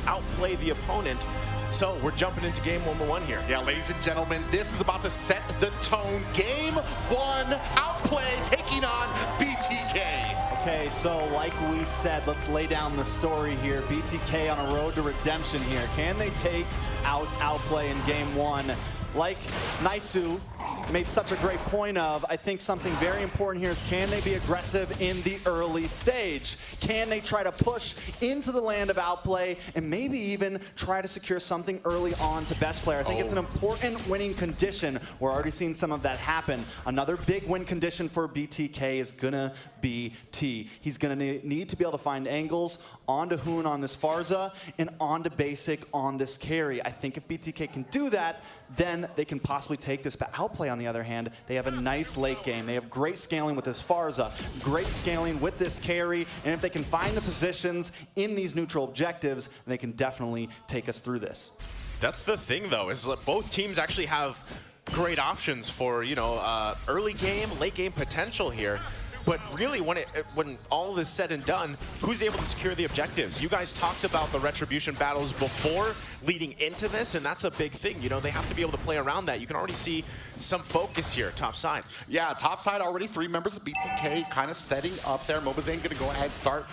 outplay the opponent. So we're jumping into game number 1 here. Yeah, ladies and gentlemen, this is about to set the tone. Game 1, Outplay taking on BTK. Okay, so like we said, let's lay down the story here. BTK on a road to redemption here. Can they take out Outplay in game 1? Like Naisu made such a great point of, I think something very important here is, can they be aggressive in the early stage? Can they try to push into the land of Outplay and maybe even try to secure something early on to best player? I think it's an important winning condition. We're already seeing some of that happen. Another big win condition for BTK is gonna be T. He's gonna need to be able to find angles onto Hoon on this Farza and onto Basic on this carry. I think if BTK can do that, then they can possibly take this back. Outplay, on the other hand, they have a nice late game. They have great scaling with this Farza, great scaling with this carry, and if they can find the positions in these neutral objectives, they can definitely take us through this. That's the thing, though, is that both teams actually have great options for, early game, late game potential here. But really, when all is said and done, who's able to secure the objectives? You guys talked about the retribution battles before leading into this, and that's a big thing. They have to be able to play around that. You can already see some focus here, top side. Yeah, top side already 3 members of BTK kind of setting up there. mobazane going to go ahead and start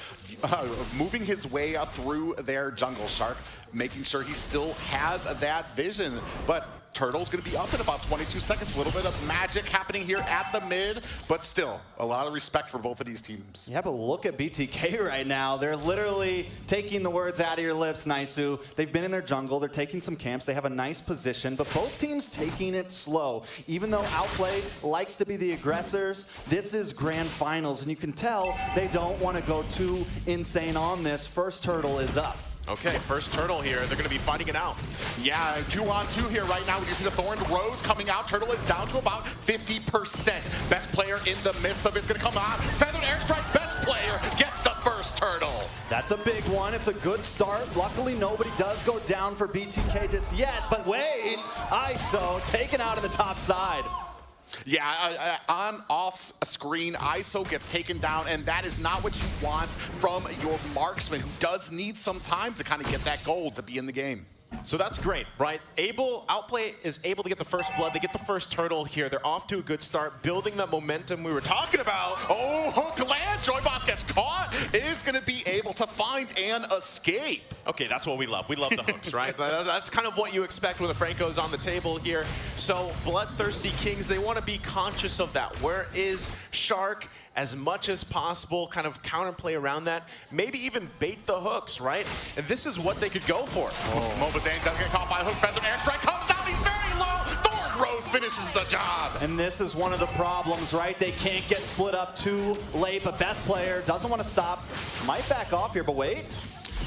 moving his way up through their jungle shark, making sure he still has that vision. But Turtle's going to be up in about 22 seconds. A little bit of magic happening here at the mid, but still a lot of respect for both of these teams. Yeah, but look at BTK right now. They're literally taking the words out of your lips, Naisu. They've been in their jungle. They're taking some camps. They have a nice position, but both teams taking it slow. Even though Outplay likes to be the aggressors, this is grand finals, and you can tell they don't want to go too insane on this. First turtle is up. Okay, first turtle here. They're going to be fighting it out. Yeah, 2-on-2 here right now. We can see the Thorned Rose coming out. Turtle is down to about 50%. Best player in the midst of it's going to come out. Feathered Airstrike, best player gets the first turtle. That's a big one. It's a good start. Luckily, nobody does go down for BTK just yet. But wait, ISO taken out of the top side. Yeah, on off screen, ISO gets taken down, and that is not what you want from your marksman, who does need some time to kind of get that gold to be in the game. So that's great, right? Outplay is able to get the first blood. They get the first turtle here. They're off to a good start, building that momentum we were talking about. Oh, hook land. Joyboss gets caught. Is going to be able to find an escape. Okay, that's what we love. We love the hooks, right? That's kind of what you expect when the Franco's on the table here. So Bloodthirsty Kings, they want to be conscious of that. Where is Shark? As much as possible, kind of counterplay around that, maybe even bait the hooks, right? And this is what they could go for. mobazane does get caught by a hook. Feathered Airstrike comes down, he's very low. Thorned Rose finishes the job. And this is one of the problems, right? They can't get split up too late, but best player doesn't want to stop. Might back off here, but wait.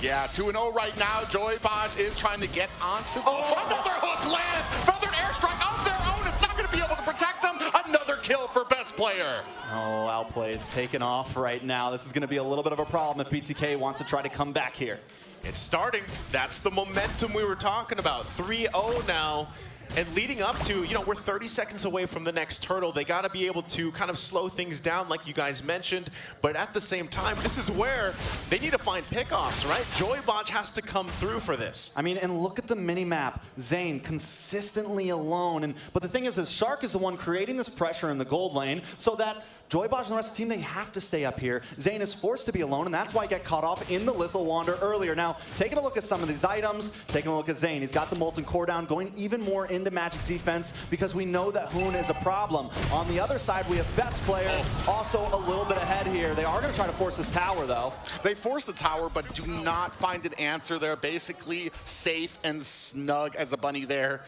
Yeah, 2-0 right now. Joyboss is trying to get onto the another hook lands. Feathered Airstrike of their own. It's not going to be able to protect them. Another kill for best player. Oh, Outplay is taken off right now. This is going to be a little bit of a problem if BTK wants to try to come back here. It's starting. That's the momentum we were talking about. 3-0 now. And leading up to, we're 30 seconds away from the next turtle. They got to be able to kind of slow things down like you guys mentioned. But at the same time, this is where they need to find pickoffs, right? Joybot has to come through for this. I mean, and look at the mini-map. Zane consistently alone. But the thing is Shark is the one creating this pressure in the gold lane so that Joybosh and the rest of the team, they have to stay up here. Zane is forced to be alone, and that's why he got caught off in the Lethal Wander earlier. Now, taking a look at some of these items, taking a look at Zane. He's got the Molten Core down, going even more into magic defense because we know that Hoon is a problem. On the other side, we have best player also a little bit ahead here. They are going to try to force this tower, though. They force the tower, but do not find an answer. They're basically safe and snug as a bunny there.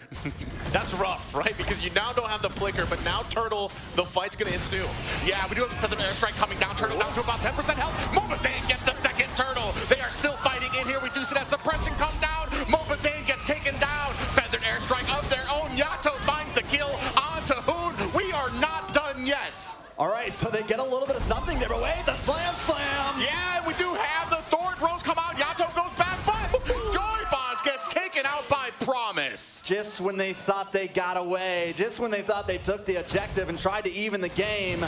That's rough, right? Because you now don't have the flicker, but now Turtle, the fight's going to ensue. Yeah, we do have the Feathered Airstrike coming down. Turtle down to about 10% health. mobazane gets the second turtle. They are still fighting in here. We do see that suppression come down. mobazane gets taken down. Feathered Airstrike of their own. Yato finds the kill onto Hoon. We are not done yet. All right, so they get a little bit of something there, but wait, the slam! Yeah, and we do have the Thorned Rose come out. Yato goes back, but Joyboss gets taken out by Promise. Just when they thought they got away, just when they thought they took the objective and tried to even the game,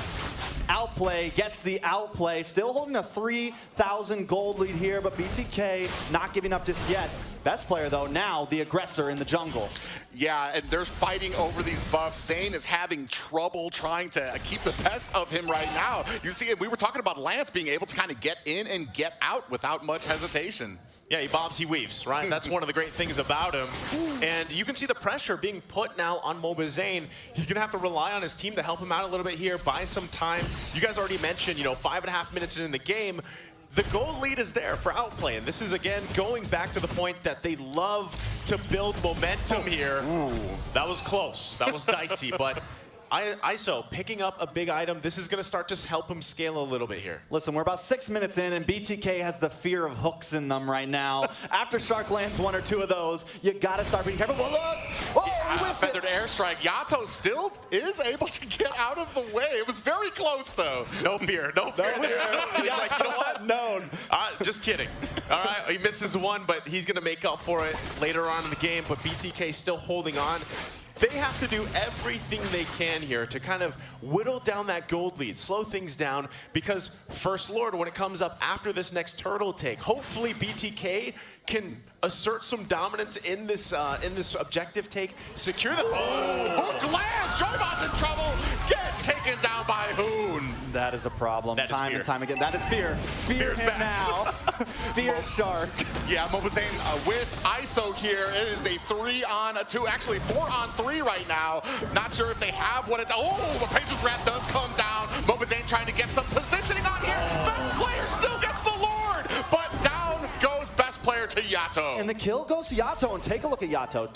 Outplay gets the outplay. Still holding a 3,000 gold lead here, but BTK not giving up just yet. Best player, though, now the aggressor in the jungle. Yeah, and they're fighting over these buffs. Zane is having trouble trying to keep the best of him right now. You see, we were talking about Lance being able to kind of get in and get out without much hesitation. Yeah, he bombs, he weaves, right? That's one of the great things about him. And you can see the pressure being put now on mobazane. He's going to have to rely on his team to help him out a little bit here, buy some time. You guys already mentioned, 5.5 minutes in the game. The goal lead is there for Outplay, and this is, again, going back to the point that they love to build momentum here. Ooh. That was close. That was dicey, but ISO picking up a big item. This is going to start to help him scale a little bit here. Listen, we're about 6 minutes in, and BTK has the fear of hooks in them right now. After Shark lands one or two of those, you got to start being careful. Well, look! Oh, feathered airstrike. Yato still is able to get out of the way. It was very close, though. No fear. No fear there. He's like, you know what? Known. Just kidding. All right, he misses one, but he's going to make up for it later on in the game. But BTK still holding on. They have to do everything they can here to kind of whittle down that gold lead, slow things down, because First Lord, when it comes up after this next turtle take, hopefully BTK can assert some dominance in this objective take, secure the... Oh, hook lands! Joybo's in trouble! Gets taken down by Hoon! That is a problem. Time and time again. That is fear. Fear him back. now. Fear Shark. Yeah, mobazane with ISO here. It is a 3-on-2, actually 4-on-3 right now. Not sure if they have what it's... Oh, the Patriots Wrap does come down. mobazane trying to get some positioning on here. Best player still gets the Lord, but down goes best player to Yato. And the kill goes to Yato, and take a look at Yato.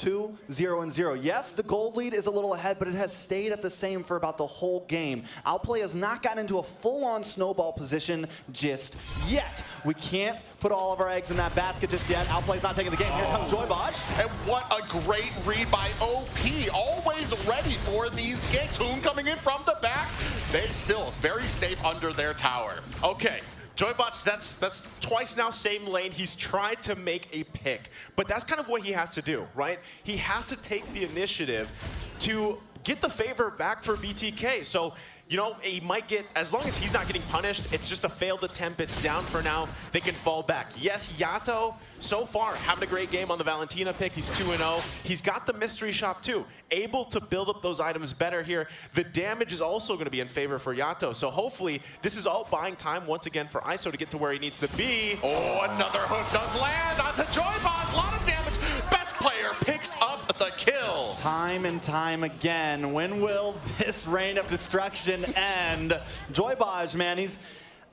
2-0-0. Yes, the gold lead is a little ahead, but it has stayed at the same for about the whole game. Outplay has not gotten into a full-on snowball position just yet. We can't put all of our eggs in that basket just yet. Outplay's not taking the game. Here comes Joybosh. And what a great read by OP. Always ready for these ganks. Hoon coming in from the back. They still very safe under their tower. Okay. Joybosh, that's twice now, same lane. He's tried to make a pick, but that's kind of what he has to do, right? He has to take the initiative to get the favor back for BTK. So, he might get, as long as he's not getting punished, it's just a failed attempt. It's down for now. They can fall back. Yes, Yato, so far, having a great game on the Valentina pick. He's 2-0. He's got the mystery shop, too. Able to build up those items better here. The damage is also going to be in favor for Yato. So hopefully, this is all buying time once again for ISO to get to where he needs to be. Oh, another hook does land onto Joybosh. A lot of damage. Best player picks up the kill. Time and time again. When will this reign of destruction end? Joybosh, man,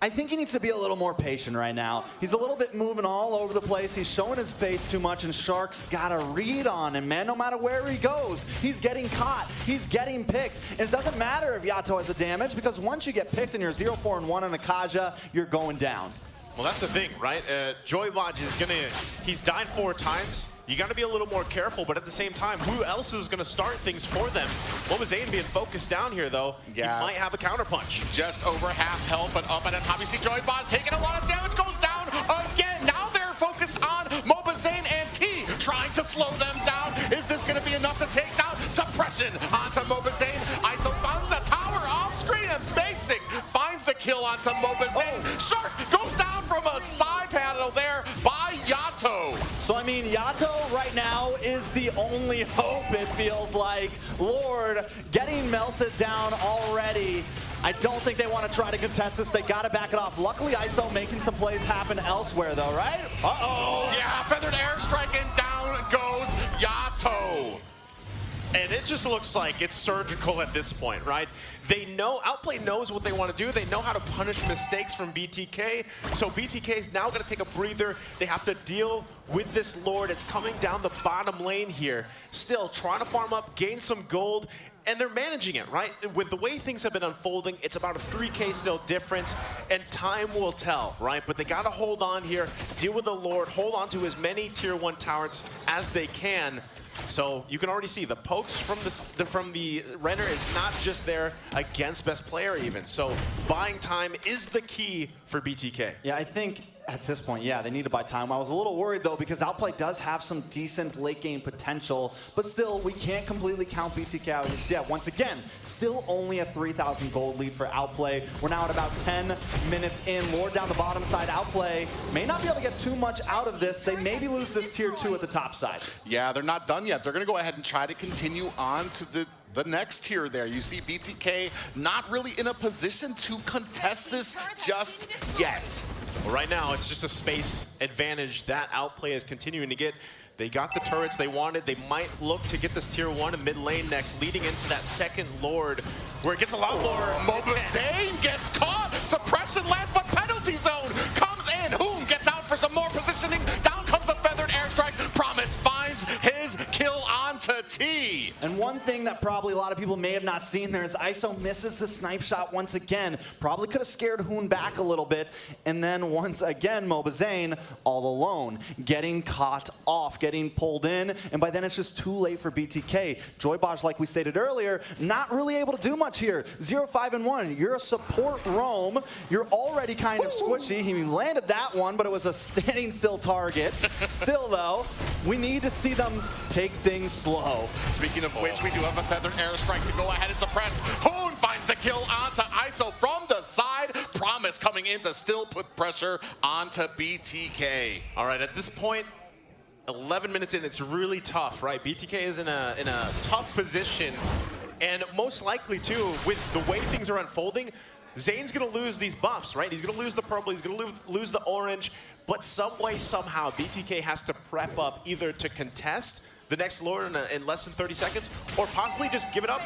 I think he needs to be a little more patient right now. He's a little bit moving all over the place. He's showing his face too much, and Shark's got a read on him, man. No matter where he goes, he's getting caught. He's getting picked. And it doesn't matter if Yato has the damage, because once you get picked and you're 0-4-1 on Akaja, you're going down. Well, that's the thing, right? Joybosh is he's died 4 times. You got to be a little more careful, but at the same time, who else is going to start things for them? mobazane being focused down here, though. Yeah. He might have a counterpunch. Just over half health, but up at the top, you see Joybosh taking a lot of damage, goes down again. Now they're focused on mobazane and T, trying to slow them down. Is this going to be enough to take down? Suppression onto mobazane. ISO finds the tower off screen, and Basic finds the kill onto mobazane. Oh. Shark goes down from a side panel there by Yato. So, I mean, Yato right now is the only hope, it feels like. Lord getting melted down already. I don't think they want to try to contest this. They got to back it off. Luckily, ISO making some plays happen elsewhere, though, right? Uh-oh. Yeah, feathered airstrike, and down goes Yato. And it just looks like it's surgical at this point, right? They know, Outplay knows what they want to do. They know how to punish mistakes from BTK. So BTK is now going to take a breather. They have to deal with this Lord. It's coming down the bottom lane here. Still trying to farm up, gain some gold, and they're managing it, right? With the way things have been unfolding, it's about a 3K still difference, and time will tell, right? But they got to hold on here, deal with the Lord, hold on to as many Tier 1 towers as they can. So you can already see the pokes from the Renner is not just there against best player even. So buying time is the key for BTK. Yeah, I think At this point, yeah, they need to buy time. I was a little worried, though, because Outplay does have some decent late-game potential, but still, we can't completely count BTK out just yet. Once again, still only a 3,000 gold lead for Outplay. We're now at about 10 minutes in. Lord down the bottom side. Outplay may not be able to get too much out of this. They maybe lose this tier 2 at the top side. Yeah, they're not done yet. They're going to go ahead and try to continue on to the next tier there. You see BTK not really in a position to contest this just yet. Well, right now, it's just a space advantage that Outplay is continuing to get. They got the turrets they wanted. They might look to get this tier 1 in mid lane next, leading into that second Lord, where it gets a lot more. mobazane gets caught. Suppression left, but penalty zone comes in. Hoon gets out for some more positioning. Down comes the feathered airstrike. Promise finds his kill onto T. And one thing that probably a lot of people may have not seen there is ISO misses the snipe shot once again. Probably could have scared Hoon back a little bit. And then once again, mobazane all alone, getting caught off, getting pulled in. And by then it's just too late for BTK. Joybaj, like we stated earlier, not really able to do much here. 0, 5, and 1. You're a support roam. You're already kind of squishy. He landed that one, but it was a standing still target. Still, though, we need to see them take things slow. Speaking of which, we do have a feathered airstrike to go ahead and suppress. Hoon finds the kill onto ISO from the side. Promise coming in to still put pressure onto BTK. All right, at this point, 11 minutes in, it's really tough, right? BTK is in a tough position, and most likely, too, with the way things are unfolding, Zane's going to lose these buffs, right? He's going to lose the purple, he's going to lose the orange, but some way, somehow, BTK has to prep up either to contest the next Lord in less than 30 seconds, or possibly just give it up,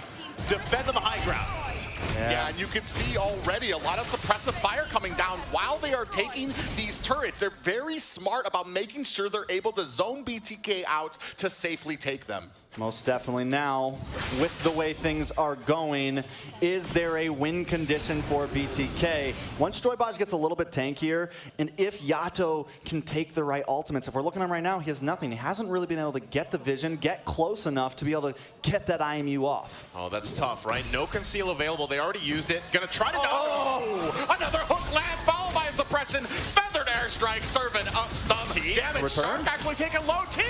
defend on the high ground. Yeah, and you can see already a lot of suppressive fire coming down while they are taking these turrets. They're very smart about making sure they're able to zone BTK out to safely take them. Most definitely. Now, with the way things are going, is there a win condition for BTK? Once Joybaj gets a little bit tankier, and if Yato can take the right ultimates, if we're looking at him right now, he has nothing. He hasn't really been able to get the vision, get close enough to be able to get that IMU off. Oh, that's tough, right? No conceal available. They already used it. Gonna try to Another hook lands, followed by a suppression. Feathered airstrike serving up some damage. Shark actually taking low T.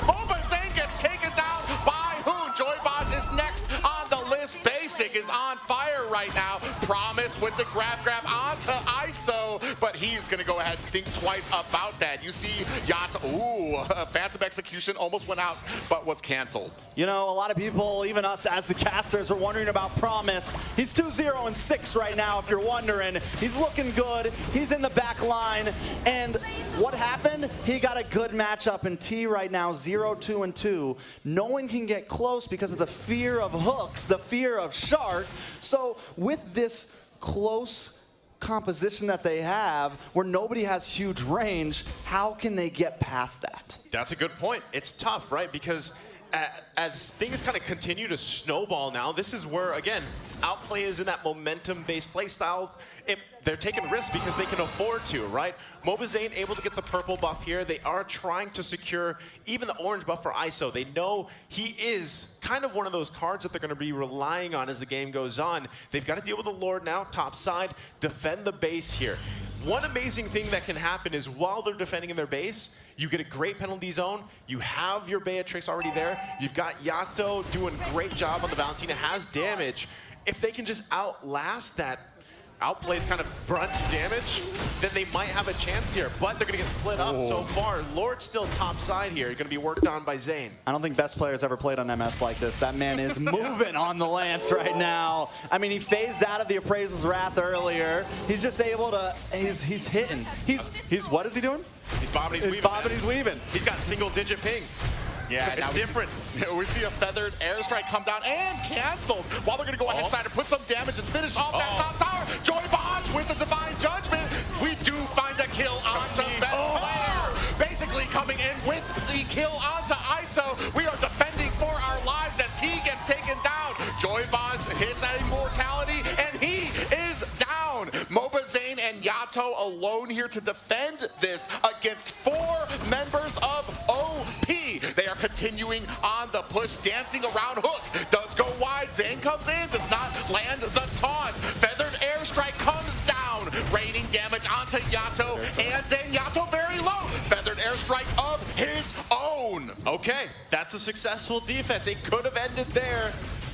mobazane gets taken down by Hoon. Joybaj is next on the list. Basic is on fire right now. Promise with the grab onto ISO, but he's going to go ahead and think twice about that. You see Yato, Phantom Execution almost went out, but was canceled. You know, a lot of people, even us as the casters, are wondering about Promise. He's 2-0 and 6 right now, if you're wondering. He's looking good. He's in the back line. And what happened? He got a good matchup in T right now, 0-2 and 2. No one can get close because of the fear of hooks, the fear of Shark. So with this close composition that they have, where nobody has huge range, how can they get past that? That's a good point. It's tough, right? Because as things kind of continue to snowball now, this is where, again, Outplay is in that momentum-based play style. They're taking risks because they can afford to, right? mobazane able to get the purple buff here. They are trying to secure even the orange buff for ISO. They know he is kind of one of those cards that they're going to be relying on as the game goes on. They've got to deal with the Lord now, top side, defend the base here. One amazing thing that can happen is while they're defending in their base, you get a great penalty zone. You have your Beatrix already there. You've got Yato doing a great job on the Valentina, has damage. If they can just outlast that Outplay's kind of brunt damage, then they might have a chance here, but they're going to get split up so far. Lord's still top side here. Going to be worked on by Zane. I don't think best players ever played on MS like this. That man is moving on the lance right now. I mean, he phased out of the Appraisal's Wrath earlier. He's just able to, he's hitting. He's what is he doing? He's bobbing, he's weaving. He's bobbing, he's weaving. He's got single-digit ping. Yeah, it's different. We see a feathered airstrike come down and canceled. While they're going to go ahead and put some damage and finish off that top tower. Joybaj with the Divine Judgment. We do find a kill onto best player. Basically coming in with the kill onto ISO. We are defending for our lives as T gets taken down. Joybaj hits that immortality and he is down. mobazane and Yato alone here to defend this against 4 members of OP. They are continuing on the push, dancing around Hook. Does go wide. Zane comes in, does not land the taunt. Feathered airstrike comes down, raining damage damage onto Yato, and then Yato very low. Feathered airstrike of his own. Okay, that's a successful defense. It could have ended there,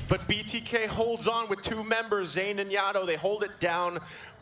but BTK holds on with two members, Zane and Yato. They hold it down,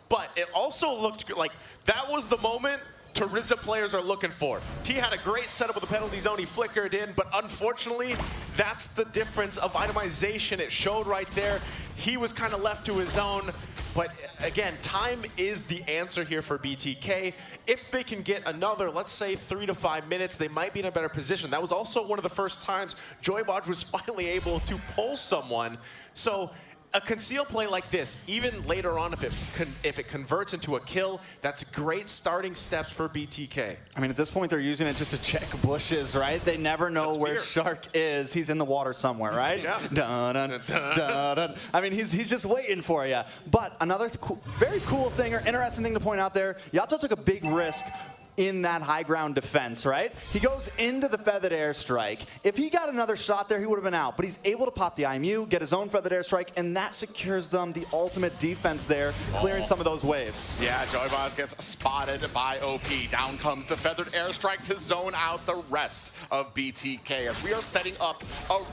but it also looked like that was the moment Terima players are looking for. T had a great setup with the penalty zone. He flickered in, but unfortunately, that's the difference of itemization. It showed right there. He was kind of left to his own. But again, time is the answer here for BTK. If they can get another, let's say 3 to 5 minutes, they might be in a better position. That was also one of the first times Joybodge was finally able to pull someone. So a conceal play like this, even later on, if it converts into a kill, that's great starting steps for BTK. I mean, at this point, they're using it just to check bushes, right? They never know where Shark is. He's in the water somewhere, right? Yeah. Dun, dun, dun, dun, dun. I mean, he's just waiting for you. But another very cool thing or interesting thing to point out there, Yato took a big risk in that high ground defense, right? He goes into the feathered airstrike. If he got another shot there, he would have been out. But he's able to pop the IMU, get his own feathered airstrike, and that secures them the ultimate defense there, clearing some of those waves. Yeah, Joybodge gets spotted by OP. Down comes the feathered airstrike to zone out the rest of BTK. As we are setting up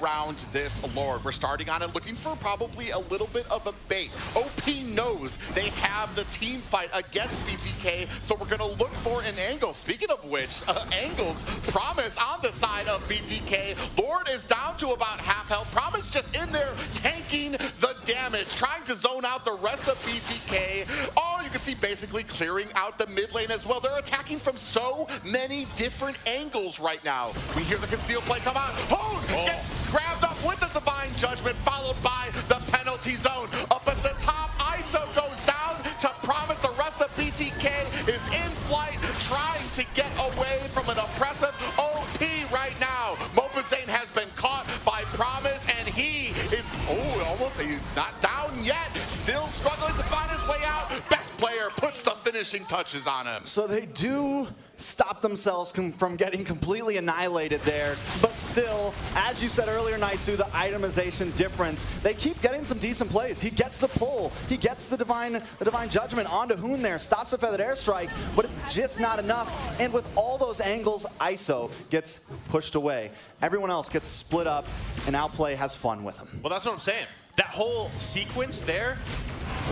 around this Lord, we're starting on it looking for probably a little bit of a bait. OP knows they have the team fight against BTK, so we're going to look for an angle. Speaking of which, angles, Promise on the side of BTK. Lord is down to about half health. Promise just in there tanking the damage, trying to zone out the rest of BTK. Oh, you can see basically clearing out the mid lane as well. They're attacking from so many different angles right now. We hear the conceal play come out. Hoon gets grabbed up with the Divine Judgment, followed by the penalty zone. Up at the top, ISO goes down to Promise. The rest of BTK is in flight, trying to get away from an oppressive OP right now. Mobazane has been caught by Promise, and he is, he's not down yet. Still struggling to find his way out. Best player puts the finishing touches on him. So they do stop themselves from getting completely annihilated there, but still, as you said earlier, Naisu, the itemization difference, they keep getting some decent plays. He gets the pull, he gets the divine judgment onto Hoon there, stops the feathered airstrike, but it's just not enough. And with all those angles, ISO gets pushed away. Everyone else gets split up, and Outplay has fun with him. Well, that's what I'm saying. That whole sequence there,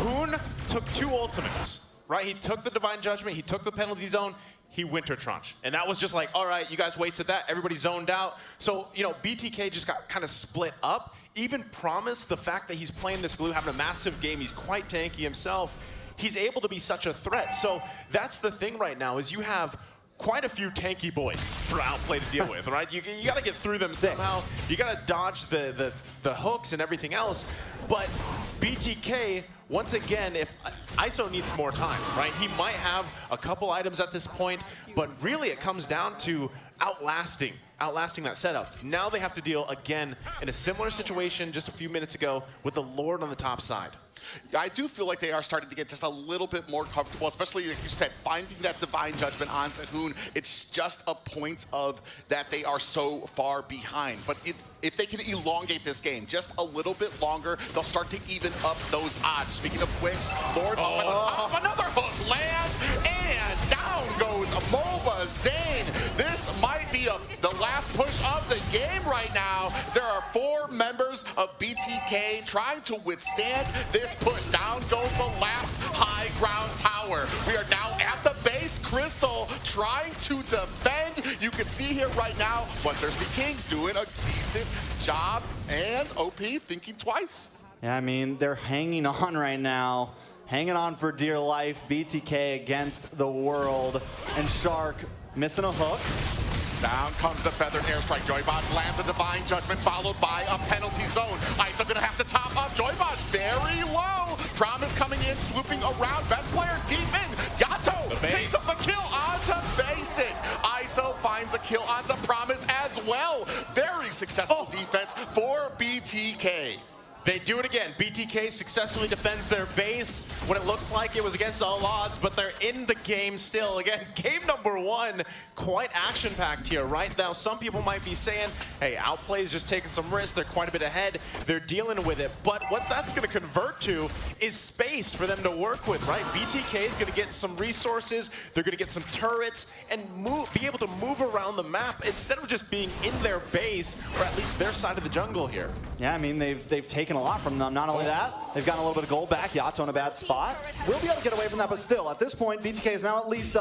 Hoon took 2 ultimates, right? He took the Divine Judgment, he took the penalty zone, he Winter Tranche. And that was just like, all right, you guys wasted that, everybody zoned out. So, you know, BTK just got kind of split up. Even Promise, the fact that he's playing this glue, having a massive game, he's quite tanky himself, he's able to be such a threat. So that's the thing right now, is you have quite a few tanky boys for Outplay to deal with, right? You got to get through them somehow. You got to dodge the hooks and everything else. But BTK, once again, if ISO needs more time, right? He might have a couple items at this point, but really it comes down to outlasting that setup. Now they have to deal again in a similar situation just a few minutes ago with the Lord on the top side. I do feel like they are starting to get just a little bit more comfortable, especially like you said, finding that Divine Judgment onto Hoon. It's just a point of that they are so far behind. But if they can elongate this game just a little bit longer, they'll start to even up those odds. Speaking of which, Lord up at the top, another hook lands, and down goes mobazane. This might be the last push of the game right now. There are 4 members of BTK trying to withstand this push. Down goes the last high ground tower. We are now at the base. Crystal trying to defend. You can see here right now what Thirsty King's doing a decent job, and OP thinking twice. Yeah, I mean, they're hanging on right now. Hanging on for dear life. BTK against the world. And Shark missing a hook. Down comes the feathered airstrike. Joybodge lands a Divine Judgment, followed by a penalty zone. ISO gonna have to top up. Joybodge very low. Promise coming in, swooping around. Best player deep in. Yato picks up a kill onto Basic. ISO finds a kill onto Promise as well. Very successful defense for BTK. They do it again. BTK successfully defends their base when it looks like it was against all odds, but they're in the game still. Again, game number 1, quite action-packed here. Right now, some people might be saying, hey, Outplay is just taking some risks. They're quite a bit ahead. They're dealing with it. But what that's going to convert to is space for them to work with, right? BTK is going to get some resources. They're going to get some turrets and be able to move around the map instead of just being in their base, or at least their side of the jungle here. Yeah, I mean, they've taken a lot from them. Not only that, they've gotten a little bit of gold back. Yato in a bad spot. We'll be able to get away from that, but still, at this point, BTK is now at least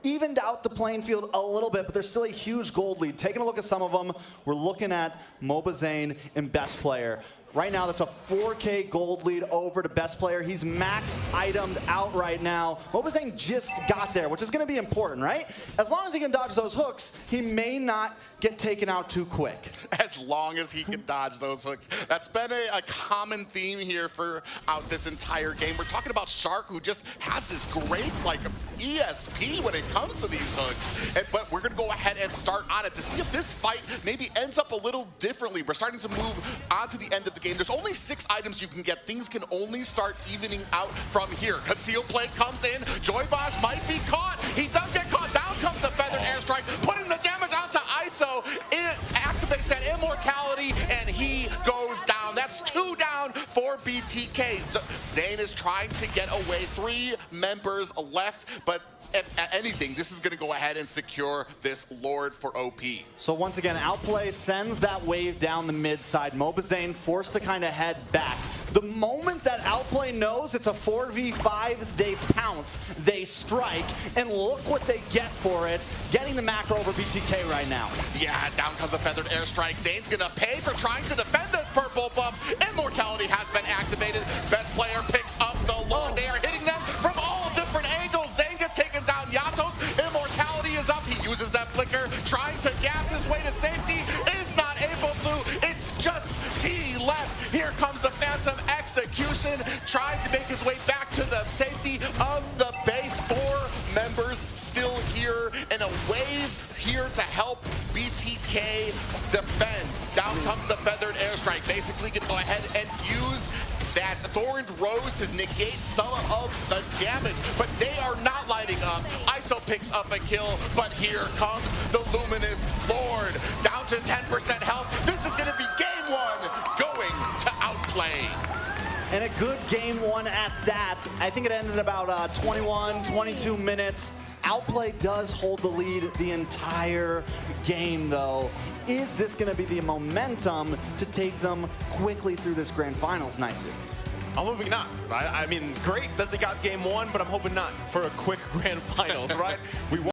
evened out the playing field a little bit, but there's still a huge gold lead. Taking a look at some of them, we're looking at mobazane and best player. Right now, that's a 4K gold lead over to best player. He's max itemed out right now. mobazane just got there, which is going to be important, right? As long as he can dodge those hooks, he may not get taken out too quick. As long as he can dodge those hooks. That's been a common theme here for this entire game. We're talking about Shark, who just has this great ESP when it comes to these hooks. But we're going to go ahead and start on it to see if this fight maybe ends up a little differently. We're starting to move on to the end of the game. There's only 6 items you can get. Things can only start evening out from here. Conceal plate comes in. Joybosh might be caught. He does get caught. Down comes the feathered airstrike, putting the damage out to ISO. It activates that immortality, and he goes down. That's 2 down for BTK. Zane is trying to get away. 3 members left, but if anything, this is going to go ahead and secure this Lord for OP. So once again, Outplay sends that wave down the mid side. mobazane forced to kind of head back. The moment that Outplay knows it's a 4v5, they pounce, they strike, and look what they get for it, getting the macro over BTK right now. Yeah, down comes the feathered airstrike. Zane's gonna pay for trying to defend this purple buff. Immortality has been activated. Best player picks up the Lord. They are hitting them from all different angles. Zane gets taken down. Yato's immortality is up. He uses that flicker, trying to gas his way to safety. Is not able to. It's just T left. Here comes the Phantom execution, trying to make his way back to the safety of the base. 4 members still here, and a wave here to help BTK defend. Down comes the feathered airstrike. Basically gonna go ahead and use that Thorned Rose to negate some of the damage, but they are not lighting up. ISO picks up a kill, but here comes the Luminous Lord. Down to 10% health. This is gonna be game 1 going to Outplay. And a good game 1 at that. I think it ended about 21, 22 minutes. Outplay does hold the lead the entire game, though. Is this going to be the momentum to take them quickly through this grand finals, Nice? I'm hoping not. I mean, great that they got game 1, but I'm hoping not for a quick grand finals, right? We